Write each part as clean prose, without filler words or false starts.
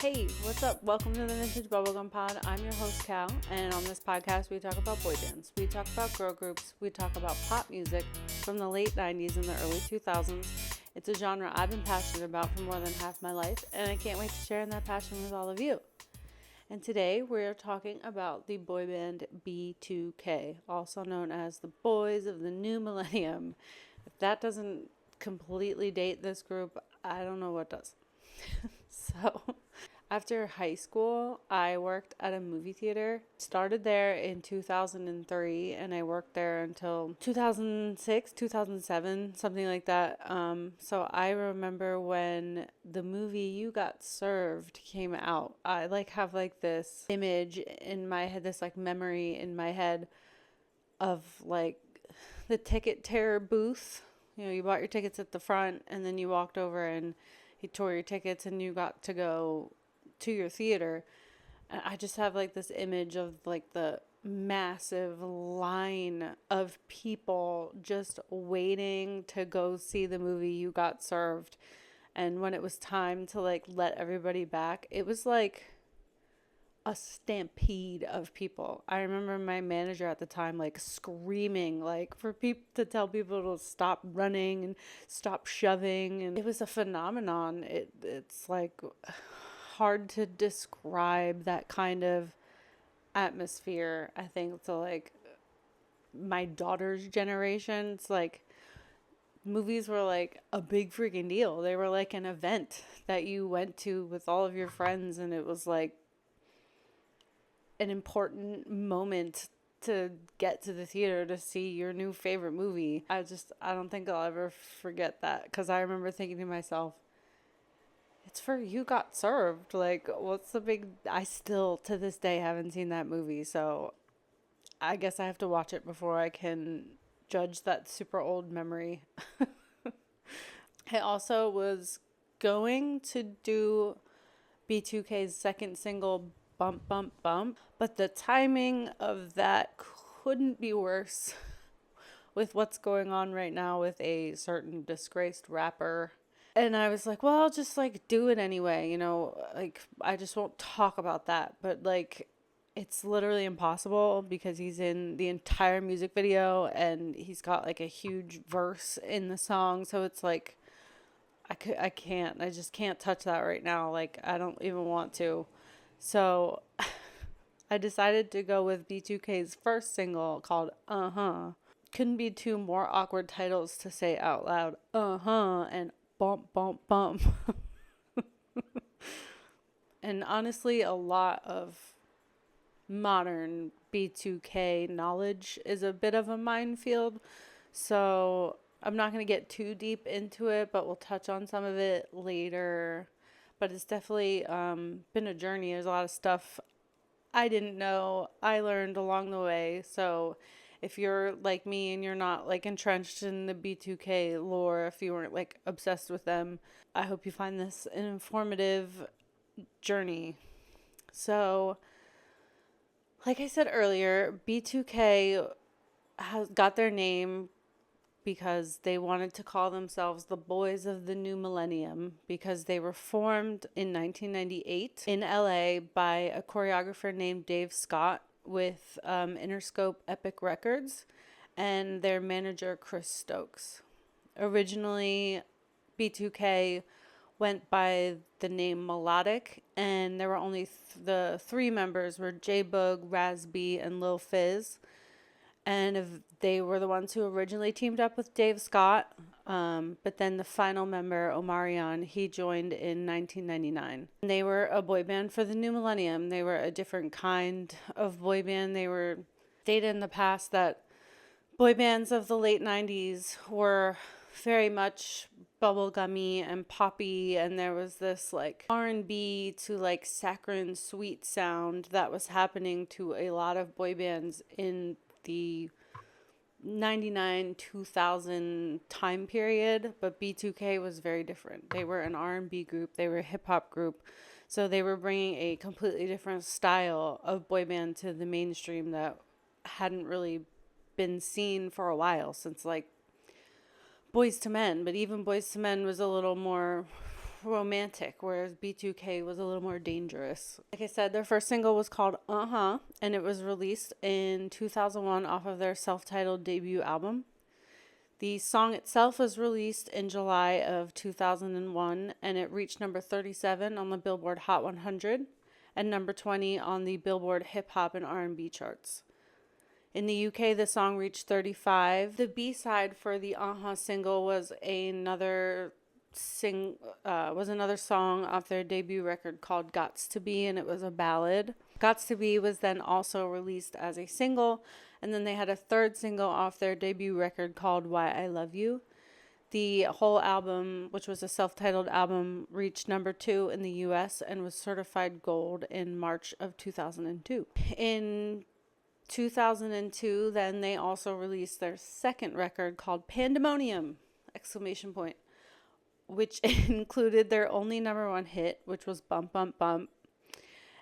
Hey, what's up? Welcome to the Vintage Bubblegum Pod. I'm your host, Cal, and on this podcast, we talk about boy bands. We talk about girl groups. We talk about pop music from the late 90s and the early 2000s. It's a genre I've been passionate about for more than half my life, and I can't wait to share in that passion with all of you. And today, we're talking about the boy band B2K, also known as the Boys of the New Millennium. If that doesn't completely date this group, I don't know what does. So, after high school, I worked at a movie theater. Started there in 2003, and I worked there until 2006, 2007, something like that. So I remember when the movie You Got Served came out. I have this image in my head, this memory in my head of the ticket terror booth. You know, you bought your tickets at the front, and then you walked over and he tore your tickets and you got to go to your theater. And I just have this image of the massive line of people just waiting to go see the movie You Got Served. And when it was time to let everybody back, it was like a stampede of people. I remember my manager at the time screaming for people to tell people to stop running and stop shoving, and it was a phenomenon. It's hard to describe that kind of atmosphere. I think to my daughter's generation, it's movies were a big freaking deal. They were an event that you went to with all of your friends, and it was an important moment to get to the theater to see your new favorite movie. I don't think I'll ever forget that, because I remember thinking to myself, it's for You Got Served. What's the big... I still, to this day, haven't seen that movie, so I guess I have to watch it before I can judge that super old memory. I also was going to do B2K's second single, Bump, Bump, Bump, but the timing of that couldn't be worse with what's going on right now with a certain disgraced rapper. And I was well, I'll just do it anyway, you know, I just won't talk about that. But it's literally impossible because he's in the entire music video and he's got a huge verse in the song. So it's I just can't touch that right now. I don't even want to. So I decided to go with B2K's first single called Uh-huh. Couldn't be two more awkward titles to say out loud. Uh-huh and Bump, Bump, Bump. And honestly, a lot of modern B2K knowledge is a bit of a minefield. So I'm not going to get too deep into it, but we'll touch on some of it later. But it's definitely been a journey. There's a lot of stuff I didn't know. I learned along the way. So if you're like me and you're not entrenched in the B2K lore, if you weren't obsessed with them, I hope you find this an informative journey. So, like I said earlier, B2K has got their name because they wanted to call themselves the Boys of the New Millennium, because they were formed in 1998 in LA by a choreographer named Dave Scott with Interscope Epic Records and their manager Chris Stokes. Originally, B2K went by the name Melodic, and there were only the three members were J-Bug, Raz-B, and Lil Fizz. And they were the ones who originally teamed up with Dave Scott. But then the final member, Omarion, he joined in 1999. And they were a boy band for the new millennium. They were a different kind of boy band. They were stated in the past that boy bands of the late 90s were very much bubblegummy and poppy, and there was this R&B to saccharine sweet sound that was happening to a lot of boy bands in the 99-2000 time period, but B2K was very different. They were an R&B group, they were a hip-hop group, so they were bringing a completely different style of boy band to the mainstream that hadn't really been seen for a while, since Boyz II Men. But even Boyz II Men was a little more romantic, whereas B2K was a little more dangerous. Like I said, their first single was called Uh-Huh, and it was released in 2001 off of their self-titled debut album. The song itself was released in July of 2001, and it reached number 37 on the Billboard Hot 100 and number 20 on the Billboard Hip Hop and R&B charts. In the UK, the song reached 35. The B-side for the Uh-Huh single was another song off their debut record called Gots to Be, and it was a ballad. Gots to Be was then also released as a single, and then they had a third single off their debut record called Why I Love You. The whole album, which was a self-titled album, reached number 2 in the US and was certified gold in March of 2002. In 2002, then they also released their second record called Pandemonium! Which included their only number 1 hit, which was Bump Bump Bump.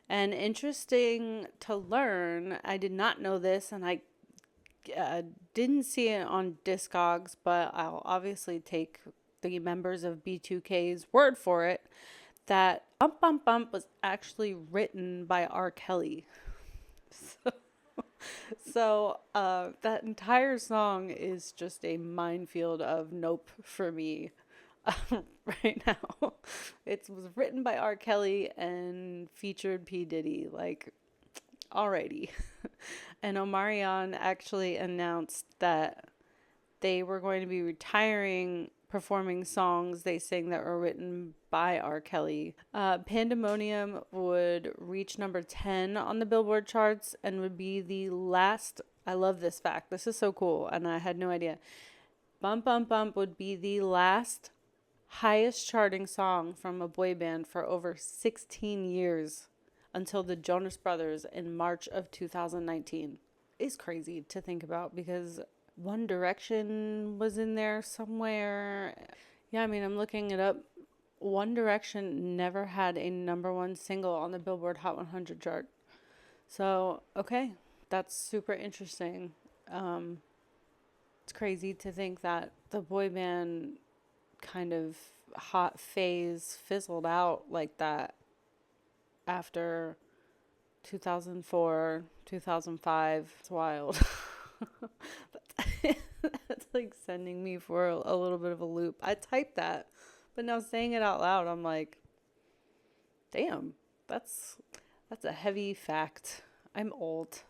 And interesting to learn, I did not know this, and I didn't see it on Discogs, but I'll obviously take the members of B2K's word for it, that Bump Bump Bump was actually written by R. Kelly. So that entire song is just a minefield of nope for me right now. It was written by R. Kelly and featured P. Diddy. Like, alrighty. And Omarion actually announced that they were going to be retiring performing songs they sing that were written by R. Kelly. Pandemonium would reach number 10 on the Billboard charts and would be the last, I love this fact, this is so cool, and I had no idea. Bump Bump Bump would be the last highest charting song from a boy band for over 16 years until the Jonas Brothers in March of 2019. It's crazy to think about because One Direction was in there somewhere. Yeah, I mean, I'm looking it up. One Direction never had a number 1 single on the Billboard Hot 100 chart. So, okay, that's super interesting. It's crazy to think that the boy band kind of hot phase fizzled out like that after 2004, 2005. It's wild. That's like sending me for a little bit of a loop. I typed that, but now saying it out loud, I'm like, damn, that's a heavy fact. I'm old.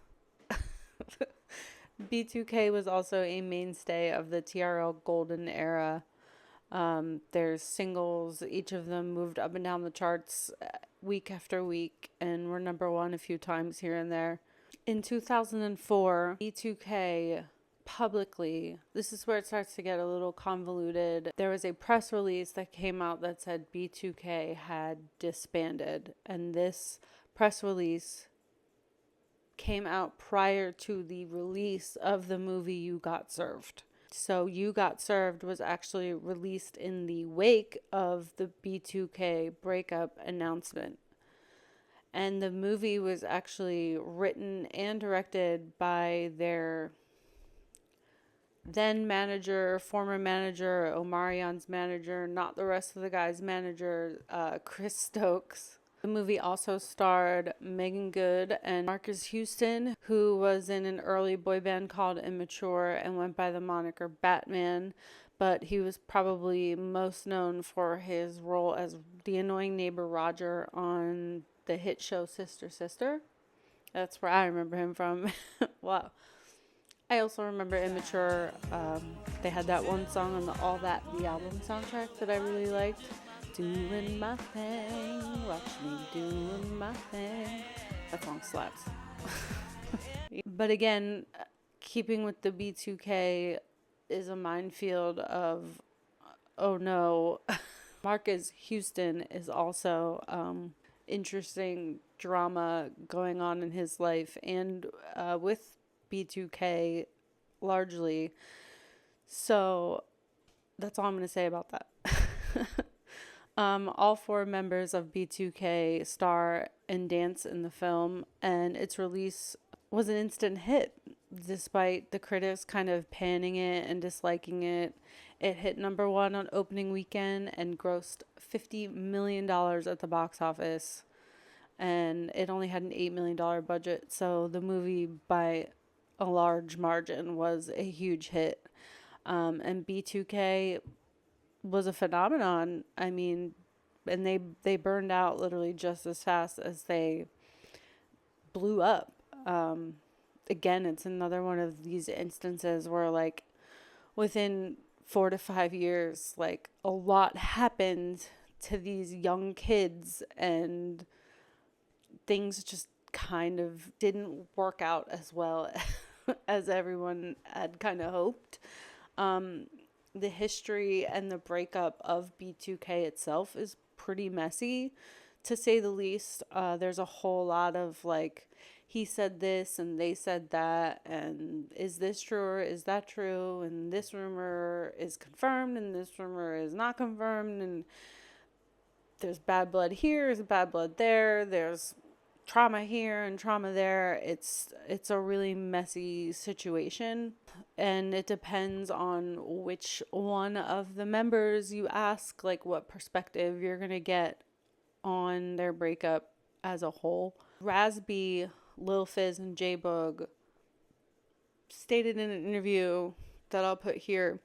B2K was also a mainstay of the TRL Golden Era. There's singles, each of them moved up and down the charts week after week and were number 1 a few times here and there. In 2004, B2K publicly, this is where it starts to get a little convoluted. There was a press release that came out that said B2K had disbanded, and this press release came out prior to the release of the movie You Got Served. So You Got Served was actually released in the wake of the B2K breakup announcement. And the movie was actually written and directed by their then manager, former manager, Omarion's manager, not the rest of the guys' manager, Chris Stokes. The movie also starred Megan Good and Marcus Houston, who was in an early boy band called Immature and went by the moniker Batman, but he was probably most known for his role as the annoying neighbor Roger on the hit show Sister Sister. That's where I remember him from. Wow. I also remember Immature. They had that one song on the All That, the album soundtrack that I really liked. Doing my thing, watch me doing my thing. That song slaps. But again, keeping with the B2K is a minefield of, oh no. Marcus Houston is also interesting drama going on in his life and with B2K largely. So that's all I'm going to say about that. All 4 members of B2K star and dance in the film, and its release was an instant hit. despite the critics kind of panning it and disliking it. It hit number one on opening weekend and grossed $50 million at the box office. And it only had an $8 million budget. So the movie, by a large margin, was a huge hit. And B2K was a phenomenon. I mean, and they burned out literally just as fast as they blew up. Again, it's another one of these instances where, like, within 4 to 5 years, like, a lot happened to these young kids, and things just kind of didn't work out as well as everyone had kind of hoped. The history and the breakup of B2K itself is pretty messy, to say the least. There's a whole lot of, like, he said this and they said that, and is this true or is that true, and this rumor is confirmed and this rumor is not confirmed, and there's bad blood here, there's bad blood there, there's trauma here and trauma there. It's a really messy situation, and it depends on which one of the members you ask, like, what perspective you're gonna get on their breakup as a whole. Rasby, Lil Fizz, and J-Boog stated in an interview that I'll put here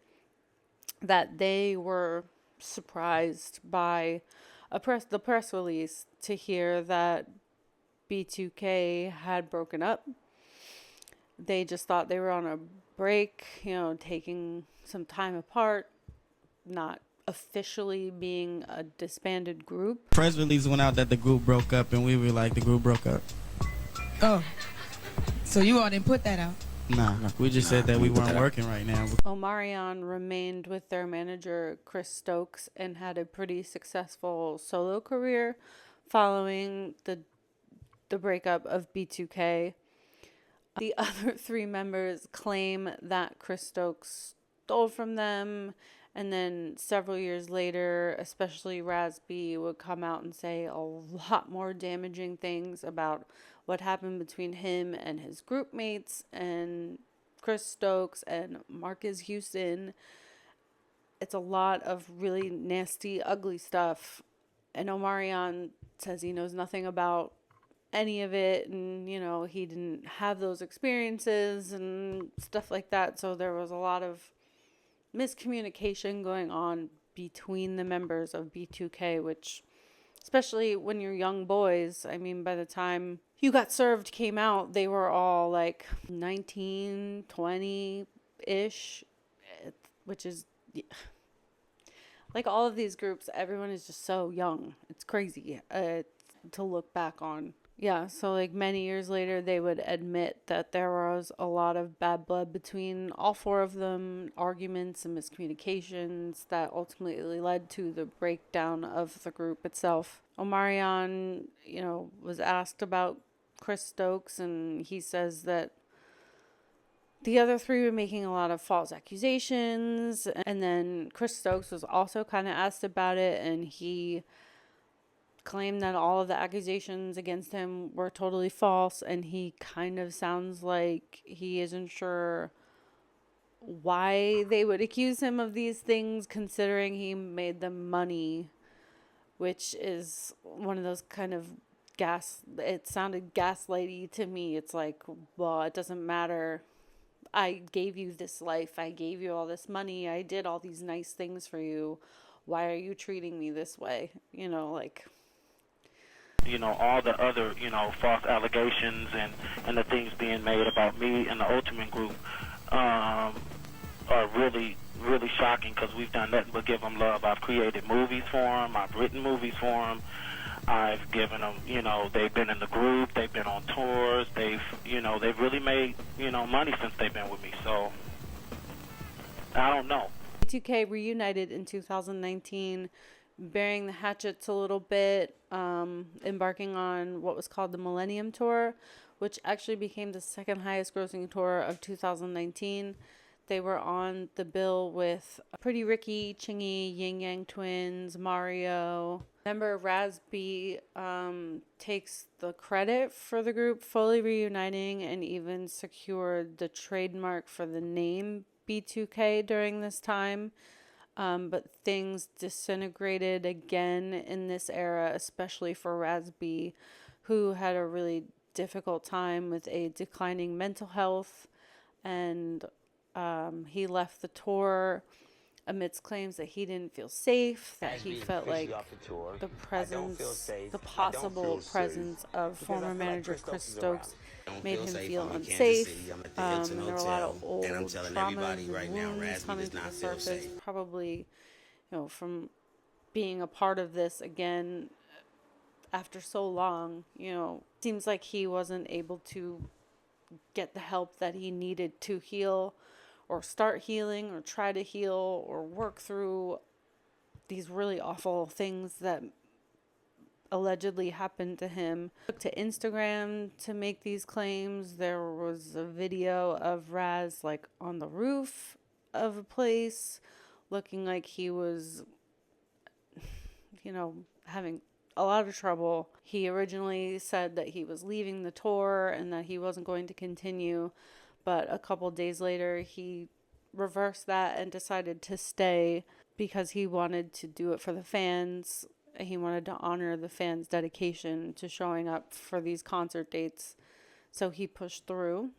that they were surprised by the press release to hear that B2K had broken up. They just thought they were on a break, taking some time apart, not officially being a disbanded group. Press release went out that the group broke up, and we were like, the group broke up. Oh, so you all didn't put that out? Nah, we just said that we weren't working right now. Omarion remained with their manager, Chris Stokes, and had a pretty successful solo career following the breakup of B2K. The other three members claim that Chris Stokes stole from them, and then several years later, especially Rasby would come out and say a lot more damaging things about what happened between him and his group mates and Chris Stokes and Marcus Houston. It's a lot of really nasty, ugly stuff. And Omarion says he knows nothing about any of it, and he didn't have those experiences and stuff like that. So there was a lot of miscommunication going on between the members of B2K, which, especially when you're young boys, I mean, by the time You Got Served came out, they were all like 19, 20-ish, which is, like, all of these groups, everyone is just so young. It's crazy to look back on. Yeah, so like many years later, they would admit that there was a lot of bad blood between all four of them, arguments and miscommunications that ultimately led to the breakdown of the group itself. Omarion, was asked about Chris Stokes, and he says that the other three were making a lot of false accusations. And then Chris Stokes was also kind of asked about it, and he claimed that all of the accusations against him were totally false, and he kind of sounds like he isn't sure why they would accuse him of these things, considering he made them money, which is one of those kind of it sounded gaslighty to me. It's like, well, it doesn't matter. I gave you this life. I gave you all this money. I did all these nice things for you. Why are you treating me this way? All the other, false allegations and the things being made about me and the Ultimate Group are really, really shocking, because we've done nothing but give them love. I've created movies for them. I've written movies for them. I've given them, they've been in the group. They've been on tours. They've really made, money since they've been with me. So, I don't know. B2K reunited in 2019, burying the hatchets a little bit, embarking on what was called the Millennium Tour, which actually became the second highest grossing tour of 2019. They were on the bill with Pretty Ricky, Chingy, Yin Yang Twins, Mario. Member Raz B takes the credit for the group fully reuniting and even secured the trademark for the name B2K during this time. But things disintegrated again in this era, especially for Raz B, who had a really difficult time with a declining mental health, and he left the tour amidst claims that he didn't feel safe, that he felt like the possible presence of former manager Chris Stokes made him feel unsafe. There were a lot of old traumas and wounds coming to the surface, probably, from being a part of this again after so long. Seems like he wasn't able to get the help that he needed to heal, or start healing, or try to heal, or work through these really awful things that allegedly happened to him. Took to Instagram to make these claims. There was a video of Raz on the roof of a place, looking like he was, having a lot of trouble. He originally said that he was leaving the tour and that he wasn't going to continue. But a couple days later, he reversed that and decided to stay because he wanted to do it for the fans. He wanted to honor the fans' dedication to showing up for these concert dates. So he pushed through.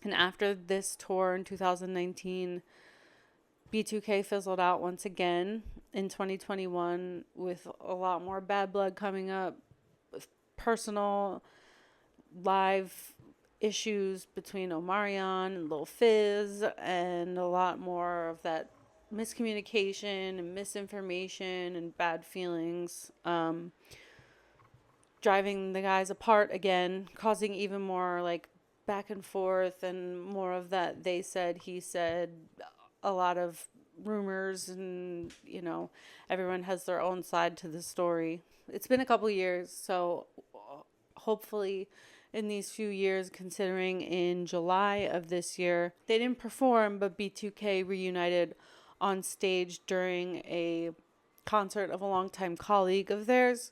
And after this tour in 2019, B2K fizzled out once again in 2021 with a lot more bad blood coming up, with personal live issues between Omarion and Lil Fizz, and a lot more of that miscommunication and misinformation and bad feelings, driving the guys apart again, causing even more back and forth and more of that they said, he said, a lot of rumors, and everyone has their own side to the story. It's been a couple years, so hopefully in these few years, considering in July of this year, they didn't perform, but B2K reunited on stage during a concert of a longtime colleague of theirs.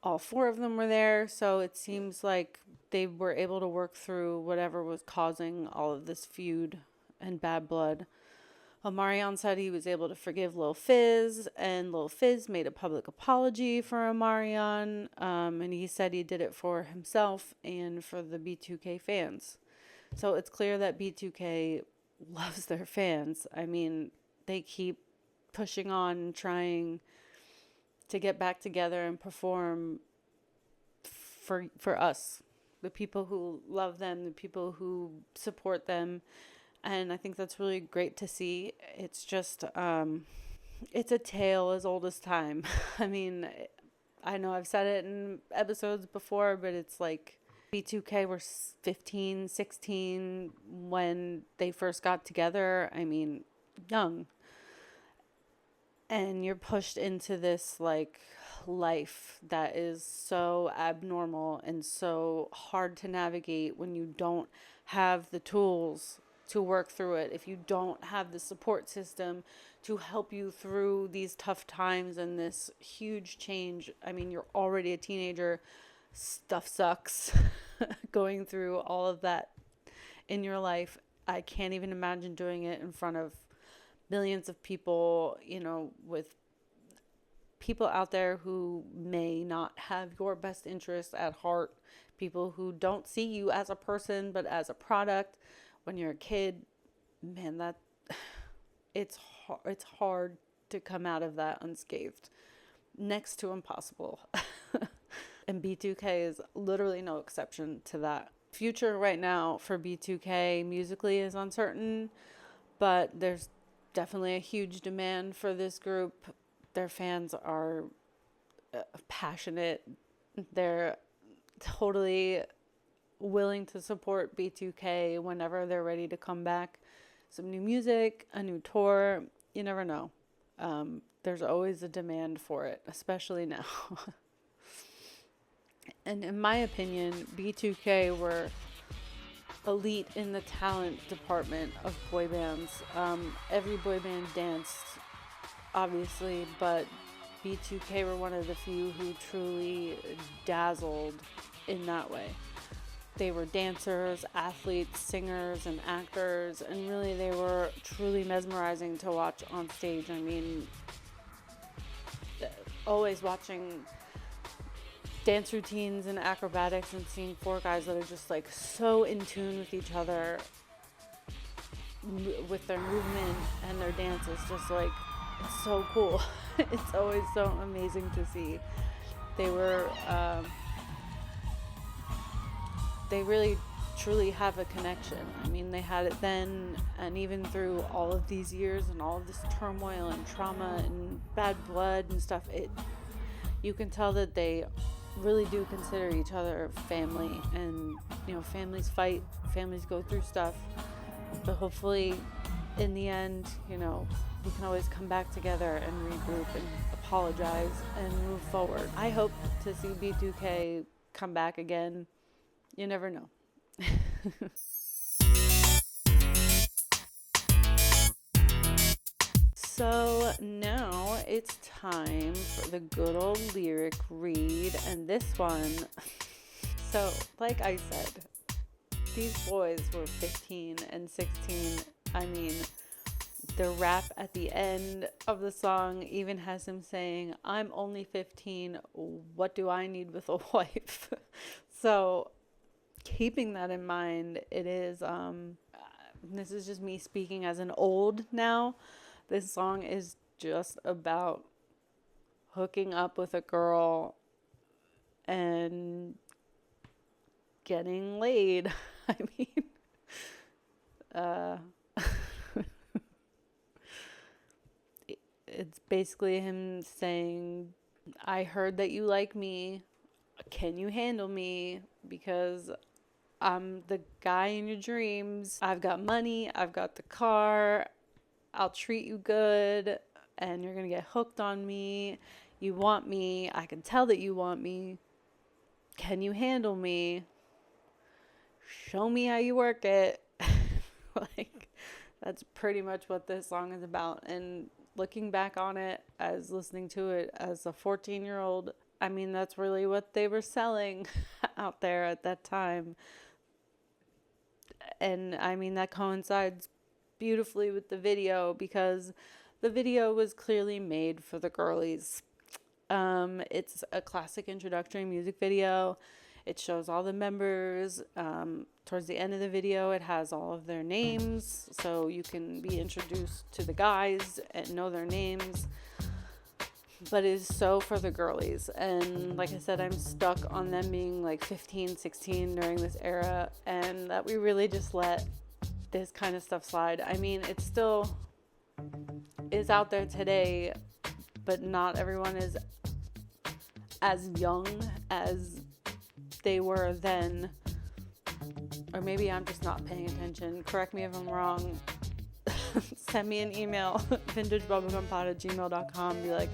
All four of them were there, so it seems like they were able to work through whatever was causing all of this feud and bad blood. Omarion said he was able to forgive Lil Fizz, and Lil Fizz made a public apology for Omarion, and he said he did it for himself and for the B2K fans. So it's clear that B2K loves their fans. I mean, they keep pushing on and trying to get back together and perform for us, the people who love them, the people who support them. And I think that's really great to see. It's just, it's a tale as old as time. I mean, I know I've said it in episodes before, but it's like B2K were 15, 16 when they first got together. I mean, young. And you're pushed into this life that is so abnormal and so hard to navigate when you don't have the tools to work through it, if you don't have the support system to help you through these tough times and this huge change. I mean, you're already a teenager. Stuff sucks. Going through all of that in your life. I can't even imagine doing it in front of millions of people, with people out there who may not have your best interests at heart, people who don't see you as a person but as a product. When you're a kid, man, it's hard to come out of that unscathed. Next to impossible. And B2K is literally no exception to that. Future right now for B2K musically is uncertain, but there's definitely a huge demand for this group. Their fans are passionate. They're totally willing to support B2K whenever they're ready to come back. Some new music, a new tour, you never know. There's always a demand for it, especially now. And in my opinion, B2K were elite in the talent department of boy bands. Every boy band danced, obviously, but B2K were one of the few who truly dazzled in that way. They were dancers, athletes, singers, and actors, and really they were truly mesmerizing to watch on stage. I mean, always watching dance routines and acrobatics and seeing four guys that are just like so in tune with each other with their movement and their dance is just like, it's so cool. It's always so amazing to see. They really truly have a connection. I mean, they had it then, and even through all of these years and all of this turmoil and trauma and bad blood and stuff, you can tell that they really do consider each other family. And you know, families fight, families go through stuff, but hopefully in the end, you know, we can always come back together and regroup and apologize and move forward. I hope to see B2K come back again. You never know. So now it's time for the good old lyric read, and this one, so like I said, these boys were 15 and 16. I mean, the rap at the end of the song even has him saying, "I'm only 15, what do I need with a wife?" So keeping that in mind, it is, this is just me speaking as an old now. This song is just about hooking up with a girl and getting laid. I mean, it's basically him saying, I heard that you like me. Can you handle me? Because I'm the guy in your dreams. I've got money. I've got the car. I'll treat you good. And you're going to get hooked on me. You want me. I can tell that you want me. Can you handle me? Show me how you work it. Like, that's pretty much what this song is about. And looking back on it, as listening to it as a 14-year-old, I mean, that's really what they were selling out there at that time. And I mean, that coincides beautifully with the video, because the video was clearly made for the girlies. It's a classic introductory music video. It shows all the members. Towards the end of the video, it has all of their names, so you can be introduced to the guys and know their names. But it is so for the girlies. And like I said, I'm stuck on them being like 15, 16 during this era, and that we really just let this kind of stuff slide. I mean, it still is out there today, but not everyone is as young as they were then. Or maybe I'm just not paying attention. Correct me if I'm wrong. Send me an email, vintagebubblegumpod@gmail.com. Be like,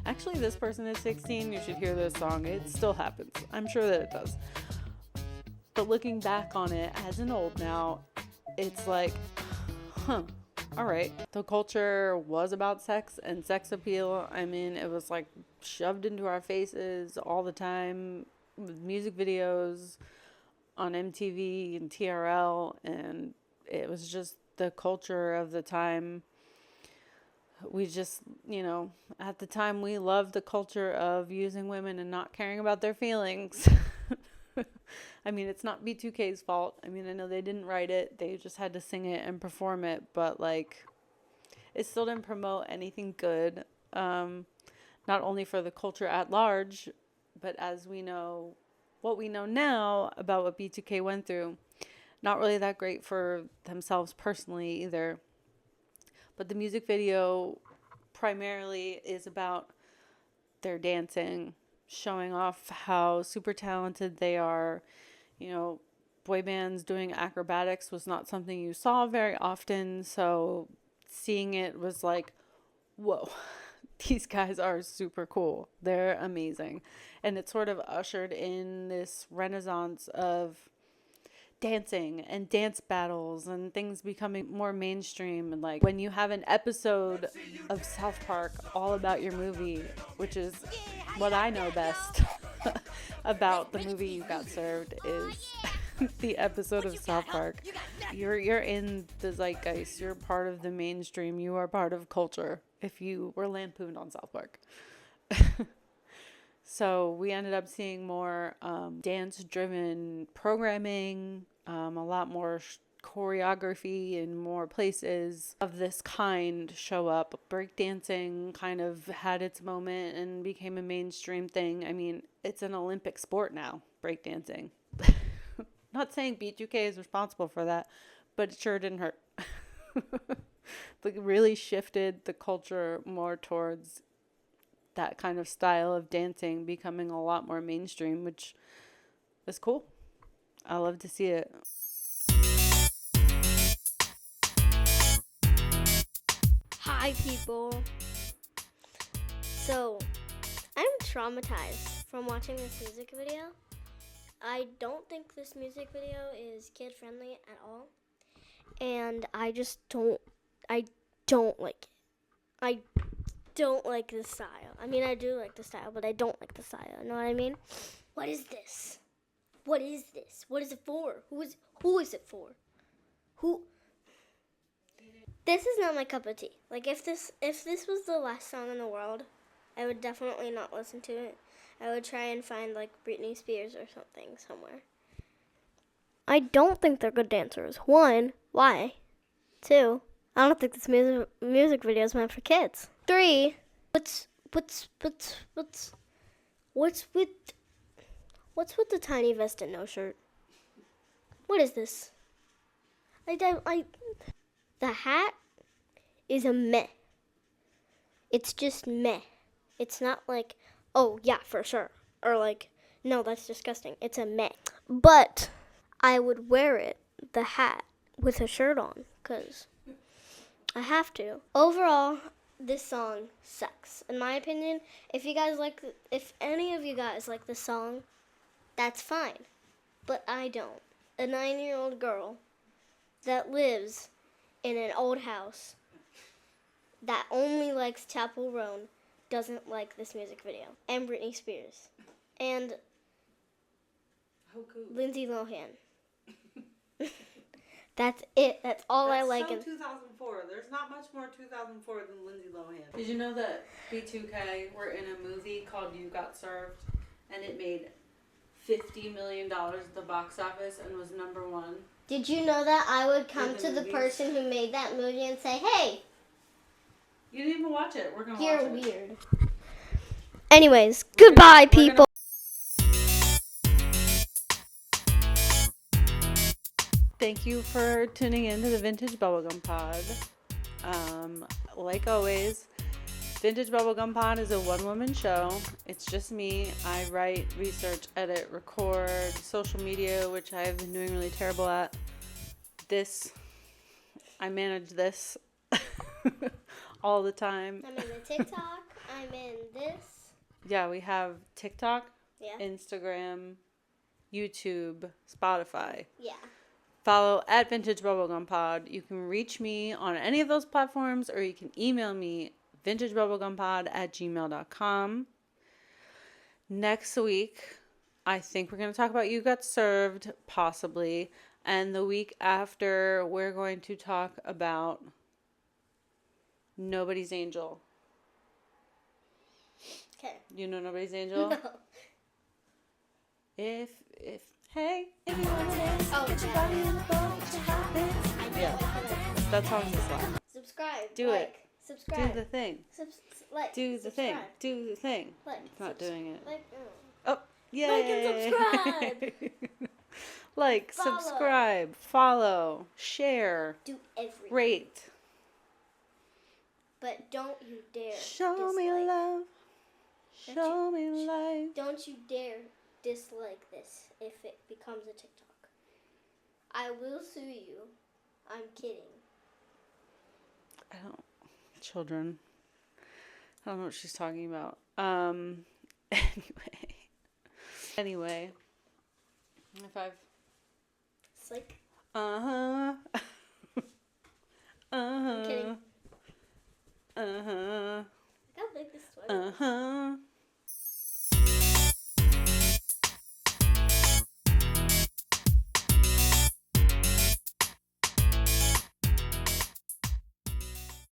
actually, this person is 16. You should hear this song. It still happens. I'm sure that it does. But looking back on it as an old now, it's like, all right. The culture was about sex and sex appeal. I mean, it was like shoved into our faces all the time with music videos on MTV and TRL, and it was just the culture of the time. We just, you know, at the time we loved the culture of using women and not caring about their feelings. I mean, it's not B2K's fault. I mean, I know they didn't write it. They just had to sing it and perform it, but like, it still didn't promote anything good. Not only for the culture at large, but as we know, what we know now about what B2K went through, not really that great for themselves personally either. But the music video primarily is about their dancing, showing off how super talented they are. You know, boy bands doing acrobatics was not something you saw very often, so seeing it was like, whoa, these guys are super cool. They're amazing. And it sort of ushered in this renaissance of dancing and dance battles and things becoming more mainstream, and like when you have an episode of South Park all about your movie, which is what I know best about the movie You Got Served, is the episode of South Park. You're in the zeitgeist. You're part of the mainstream. You are part of culture if you were lampooned on South Park. So we ended up seeing more dance-driven programming, a lot more choreography in more places of this kind show up. Breakdancing kind of had its moment and became a mainstream thing. I mean, it's an Olympic sport now, breakdancing. Not saying B2K is responsible for that, but it sure didn't hurt. Like, really shifted the culture more towards that kind of style of dancing becoming a lot more mainstream, which is cool. I love to see it. Hi, people. So, I'm traumatized from watching this music video. I don't think this music video is kid-friendly at all. And I just don't like it. I don't like the style. I mean, I do like the style, but I don't like the style. You know what I mean? What is this? What is this? What is it for? Who is it for? Who? This is not my cup of tea. Like, if this was the last song in the world, I would definitely not listen to it. I would try and find, like, Britney Spears or something somewhere. I don't think they're good dancers. 1, why? 2, I don't think this music video is meant for kids. 3, what's with the tiny vest and no shirt? What is this? The hat is a meh. It's just meh. It's not like, oh yeah, for sure, or like, no, that's disgusting. It's a meh. But I would wear it, the hat, with a shirt on, because I have to. Overall, this song sucks. In my opinion, if any of you guys like this song, that's fine. But I don't. A 9-year-old girl that lives in an old house that only likes Chapel Roan doesn't like this music video. And Britney Spears. And Lindsay Lohan. That's it. That's all I like. That's so 2004. There's not much more 2004 than Lindsay Lohan. Did you know that B2K were in a movie called You Got Served, and it made $50 million at the box office and was number 1? Did you know that I would come to the person who made that movie and say, hey, you didn't even watch it. We're going to watch you're it. weird. Anyways, goodbye, people. Thank you for tuning in to the Vintage Bubblegum Pod. Like always, Vintage Bubblegum Pod is a one-woman show. It's just me. I write, research, edit, record, social media, which I've been doing really terrible at. I manage this all the time. I'm in the TikTok. I'm in this. Yeah, we have TikTok, Yeah. Instagram, YouTube, Spotify. Yeah. Follow at Vintage Bubblegum Pod. You can reach me on any of those platforms, or you can email me vintagebubblegumpod@gmail.com. Next week, I think we're going to talk about You Got Served, possibly. And the week after, we're going to talk about Nobody's Angel. Okay. You know Nobody's Angel? No. If you want to dance, Oh, get your body in the boat, get your hot dance. Yeah, that song's just like. Subscribe. Do like, it. Subscribe. Do the thing. Like. Do the thing. Subscribe. Do the thing. Like. It's not doing it. Like. Oh, yay. Like and subscribe. Like, Follow. subscribe, follow, share, Do everything. rate. But don't you dare. Show me dislike. love. Don't Show me life. Don't you dare dislike this if it becomes a TikTok. I will sue you. I'm kidding. Children. I don't know what she's talking about. Anyway. High five. It's like, Uh-huh. I'm kidding. Uh-huh. Look how big this toilet is. Uh-huh.